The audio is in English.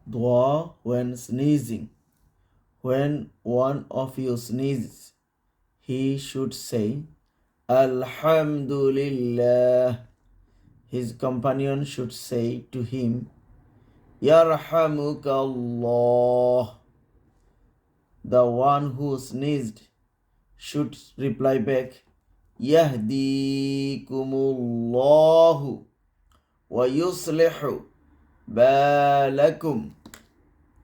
Dua when sneezing. When one of you sneezes, he should say, Alhamdulillah. His companion should say to him, Yarhamukallah. The one who sneezed should reply back, Yahdikumullahu wa yuslihu balakum.